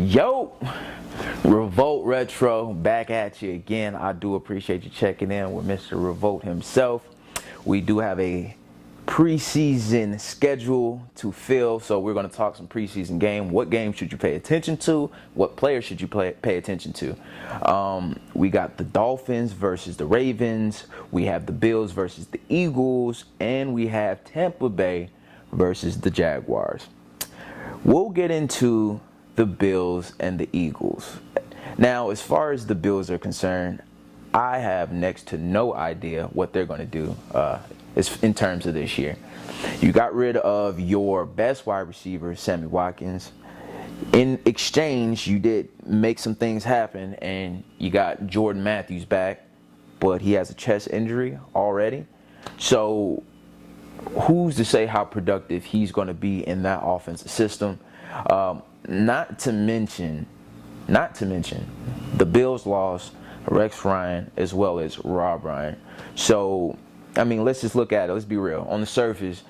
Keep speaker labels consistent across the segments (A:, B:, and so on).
A: Yo, Revolt Retro back at you again. I do appreciate you checking in with Mr. Revolt himself. We do have a preseason schedule to fill, so we're going to talk some preseason game. What game should you pay attention to? What players should you pay attention to? We got the Dolphins versus the Ravens. We have the Bills versus the Eagles, and we have Tampa Bay versus the Jaguars. We'll get into the Bills and the Eagles. Now, as far as the Bills are concerned, I have next to no idea what they're going to do in terms of this year. You got rid of your best wide receiver, Sammy Watkins. In exchange, you did make some things happen, and you got Jordan Matthews back, but he has a chest injury already. So who's to say how productive he's going to be in that offensive system? Not to mention, the Bills lost Rex Ryan as well as Rob Ryan. So, I mean, let's just look at it. Let's be real. On the surface,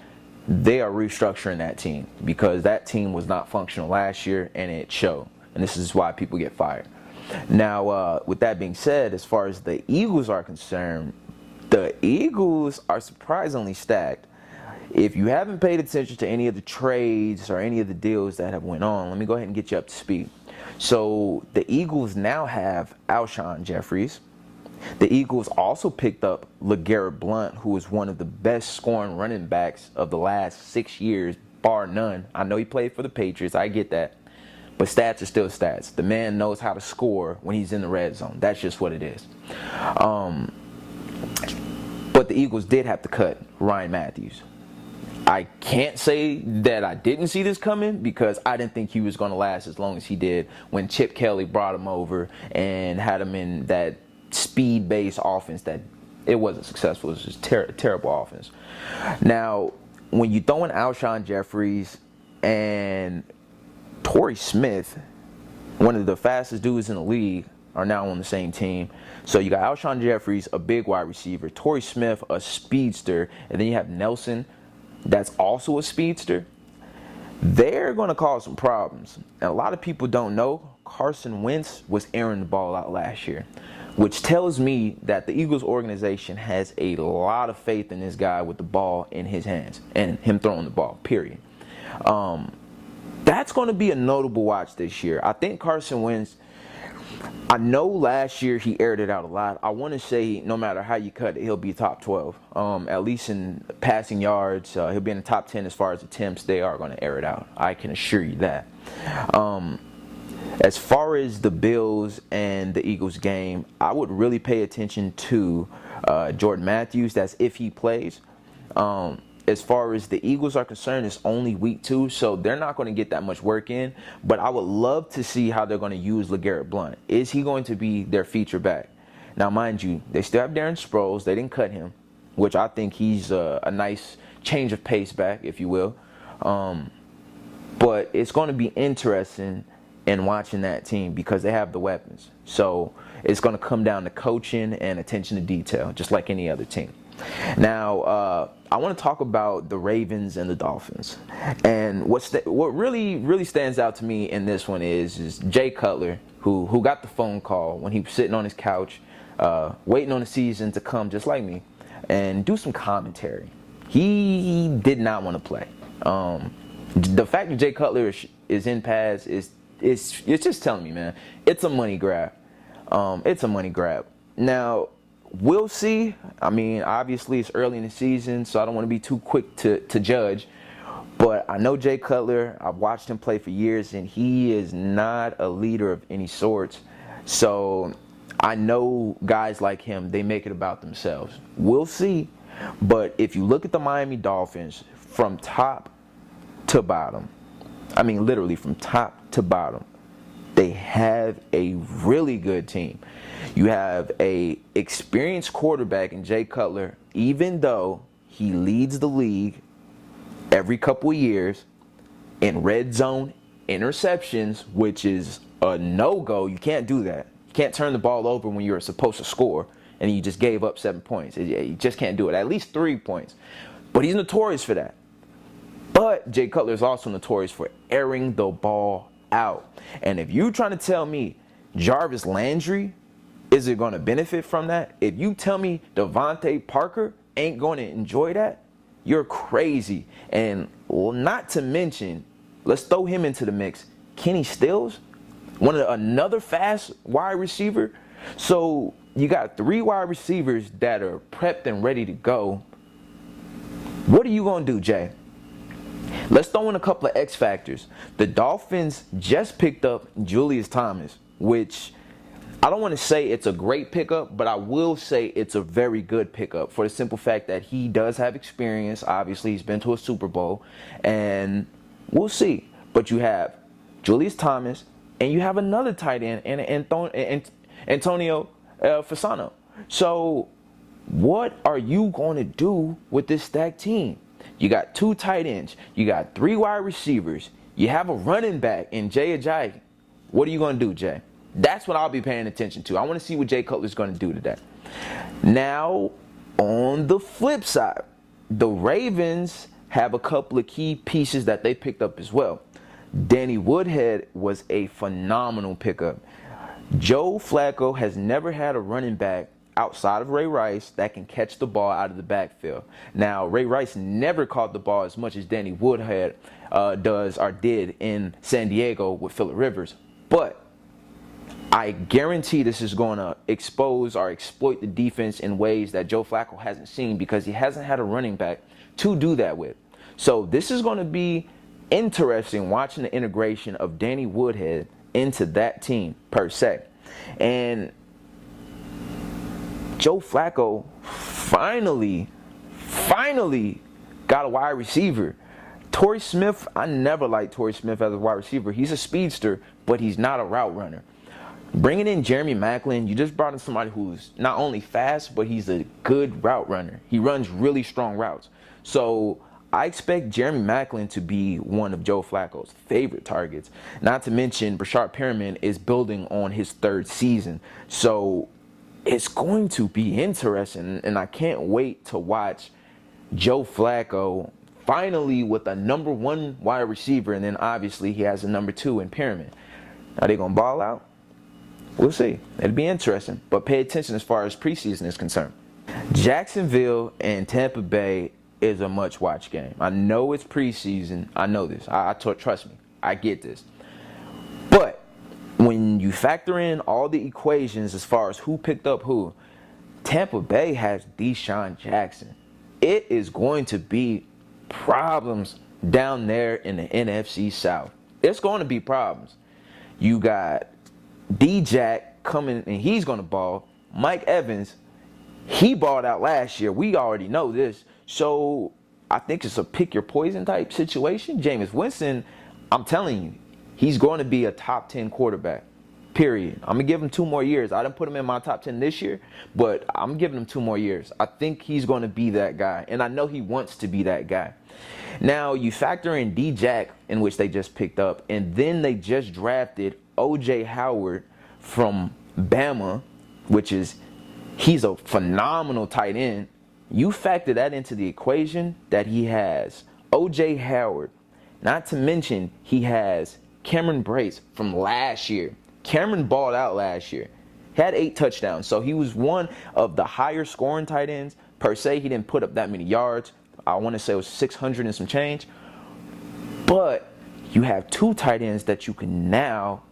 A: they are restructuring that team because that team was not functional last year, and it showed. And this is why people get fired. Now, with that being said, as far as the Eagles are concerned, the Eagles are surprisingly stacked. If you haven't paid attention to any of the trades or any of the deals that have went on, let me go ahead and get you up to speed. So the Eagles now have Alshon Jeffries. The Eagles also picked up LeGarrette Blount, who is one of the best scoring running backs of the last 6 years, bar none. I know he played for the Patriots. I get that. But stats are still stats. The man knows how to score when he's in the red zone. That's just what it is. But the Eagles did have to cut Ryan Matthews. I can't say that I didn't see this coming because I didn't think he was going to last as long as he did when Chip Kelly brought him over and had him in that speed-based offense that it wasn't successful. It was just terrible offense. Now, when you throw in Alshon Jeffries and Torrey Smith, one of the fastest dudes in the league, are now on the same team. So you got Alshon Jeffries, a big wide receiver, Torrey Smith, a speedster, and then you have Nelson, that's also a speedster. They're going to cause some problems. And a lot of people don't know Carson Wentz was airing the ball out last year, which tells me that the Eagles organization has a lot of faith in this guy with the ball in his hands and him throwing the ball, period. That's going to be a notable watch this year. I think Carson Wentz, I know last year he aired it out a lot. I want to say no matter how you cut it, he'll be top 12. At least in passing yards, he'll be in the top 10 as far as attempts. They are going to air it out. I can assure you that. As far as the Bills and the Eagles game, I would really pay attention to Jordan Matthews. That's if he plays. As far as the Eagles are concerned, it's only week 2, so they're not going to get that much work in. But I would love to see how they're going to use LeGarrette Blount. Is he going to be their feature back? Now, mind you, they still have Darren Sproles. They didn't cut him, which I think he's a nice change of pace back, if you will. But it's going to be interesting in watching that team because they have the weapons. So it's going to come down to coaching and attention to detail, just like any other team. Now, I want to talk about the Ravens and the Dolphins. And what really stands out to me in this one is Jay Cutler, who got the phone call when he was sitting on his couch, waiting on the season to come, just like me, and do some commentary. He did not want to play. The fact that Jay Cutler is in pads it's just telling me, man, it's a money grab. It's a money grab. Now, we'll see. I mean, obviously it's early in the season, so I don't want to be too quick to judge. But I know Jay Cutler. I've watched him play for years, and he is not a leader of any sorts. So I know guys like him, they make it about themselves. We'll see. But if you look at the Miami Dolphins from top to bottom, I mean literally from top to bottom, they have a really good team. You have a experienced quarterback in Jay Cutler, even though he leads the league every couple of years in red zone interceptions, which is a no-go. You can't do that. You can't turn the ball over when you're supposed to score and you just gave up 7 points. You just can't do it. At least 3 points. But he's notorious for that. But Jay Cutler is also notorious for airing the ball out. And if you're trying to tell me Jarvis Landry isn't going to benefit from that, if you tell me Devontae Parker ain't going to enjoy that, you're crazy. And not to mention, let's throw him into the mix, Kenny Stills, another fast wide receiver. So you got 3 wide receivers that are prepped and ready to go. What are you going to do, Jay? Let's throw in a couple of X factors. The Dolphins just picked up Julius Thomas, which I don't want to say it's a great pickup, but I will say it's a very good pickup for the simple fact that he does have experience. Obviously, he's been to a Super Bowl, and we'll see. But you have Julius Thomas, and you have another tight end, Antonio Fasano. So what are you going to do with this stacked team? You got 2 tight ends. You got 3 wide receivers. You have a running back in Jay Ajayi. What are you going to do, Jay? That's what I'll be paying attention to. I want to see what Jay Cutler is going to do today. Now, on the flip side, the Ravens have a couple of key pieces that they picked up as well. Danny Woodhead was a phenomenal pickup. Joe Flacco has never had a running back outside of Ray Rice that can catch the ball out of the backfield. Now, Ray Rice never caught the ball as much as Danny Woodhead did in San Diego with Phillip Rivers. But I guarantee this is going to expose or exploit the defense in ways that Joe Flacco hasn't seen because he hasn't had a running back to do that with. So this is going to be interesting watching the integration of Danny Woodhead into that team per se. And Joe Flacco finally got a wide receiver. Torrey Smith, I never liked Torrey Smith as a wide receiver. He's a speedster, but he's not a route runner. Bringing in Jeremy Maclin, you just brought in somebody who's not only fast, but he's a good route runner. He runs really strong routes. So I expect Jeremy Maclin to be one of Joe Flacco's favorite targets. Not to mention, Brashard Perriman is building on his 3rd season. So it's going to be interesting, and I can't wait to watch Joe Flacco finally with a number 1 wide receiver, and then obviously he has a number 2 in Perriman. Are they going to ball out? We'll see. It'll be interesting. But pay attention as far as preseason is concerned. Jacksonville and Tampa Bay is a much-watched game. I know it's preseason. I know this. Trust me. I get this. But when you factor in all the equations as far as who picked up who, Tampa Bay has Desean Jackson. It is going to be problems down there in the NFC South. It's going to be problems. You got D-Jack coming, and he's going to ball. Mike Evans, he balled out last year. We already know this. So I think it's a pick your poison type situation. Jameis Winston, I'm telling you, he's going to be a top 10 quarterback, period. I'm going to give him 2 more years. I didn't put him in my top 10 this year, but I'm giving him 2 more years. I think he's going to be that guy, and I know he wants to be that guy. Now, you factor in D-Jack, in which they just picked up, and then they just drafted O.J. Howard from Bama, he's a phenomenal tight end. You factor that into the equation that he has O.J. Howard, not to mention he has Cameron Brace from last year. Cameron balled out last year. He had 8 touchdowns, so he was one of the higher scoring tight ends. Per se, he didn't put up that many yards. I want to say it was 600 and some change. But you have 2 tight ends that you can now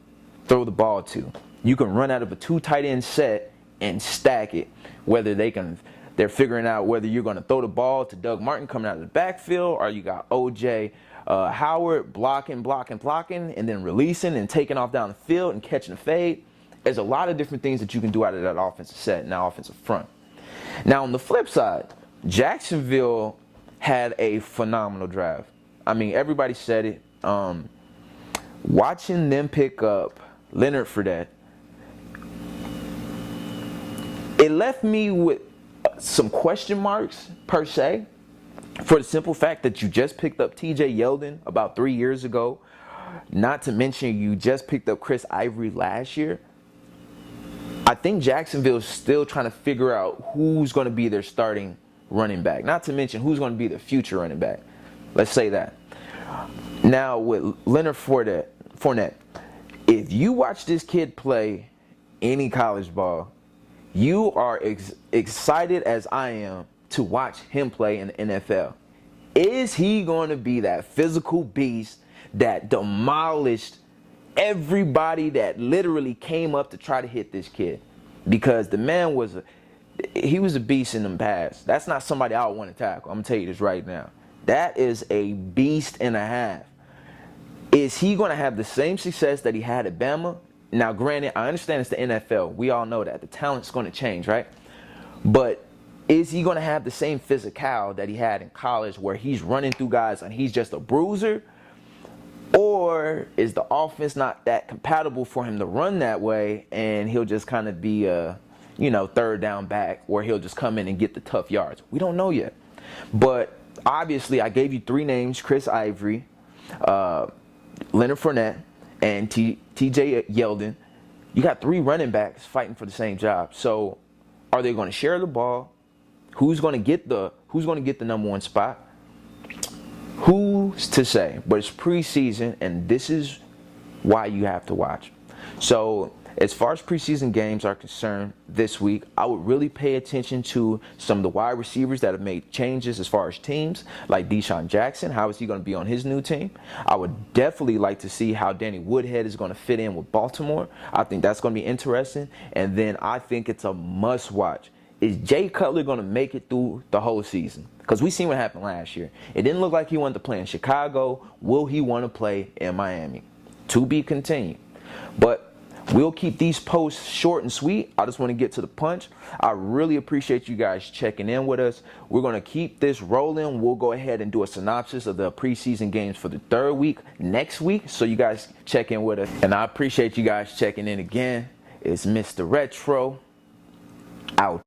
A: throw the ball to. You can run out of a 2 tight end set and stack it. They're figuring out whether you're going to throw the ball to Doug Martin coming out of the backfield, or you got O.J. Howard blocking, and then releasing and taking off down the field and catching a fade. There's a lot of different things that you can do out of that offensive set and that offensive front. Now, on the flip side, Jacksonville had a phenomenal draft. I mean, everybody said it. Watching them pick up Leonard Fournette, it left me with some question marks, per se, for the simple fact that you just picked up T.J. Yeldon about 3 years ago. Not to mention you just picked up Chris Ivory last year. I think Jacksonville is still trying to figure out who's going to be their starting running back. Not to mention who's going to be the future running back. Let's say that. Now with Leonard Fournette, Fournette. If you watch this kid play any college ball, you are excited as I am to watch him play in the NFL. Is he going to be that physical beast that demolished everybody that literally came up to try to hit this kid? Because the man was a beast in them pass. That's not somebody I would want to tackle. I'm going to tell you this right now. That is a beast and a half. Is he going to have the same success that he had at Bama? Now, granted, I understand it's the NFL. We all know that. The talent's going to change, right? But is he going to have the same physical that he had in college where he's running through guys and he's just a bruiser? Or is the offense not that compatible for him to run that way and he'll just kind of be a, third down back where he'll just come in and get the tough yards? We don't know yet. But obviously, I gave you three names: Chris Ivory, Leonard Fournette, and T.J. Yeldon. You got three running backs fighting for the same job. So, are they going to share the ball? Who's going to get the number one spot? Who's to say? But it's preseason, and this is why you have to watch. So, as far as preseason games are concerned this week, I would really pay attention to some of the wide receivers that have made changes as far as teams, like Desean Jackson. How is he going to be on his new team? I would definitely like to see how Danny WoodHead is going to fit in with Baltimore. I think that's going to be interesting. And then I think it's a must-watch. Is Jay Cutler going to make it through the whole season? Because we seen what happened last year. It didn't look like he wanted to play in Chicago. Will he want to play in Miami? To be continued. But we'll keep these posts short and sweet. I just want to get to the punch. I really appreciate you guys checking in with us. We're going to keep this rolling. We'll go ahead and do a synopsis of the preseason games for the third week next week. So you guys check in with us. And I appreciate you guys checking in again. It's Mr. Retro out.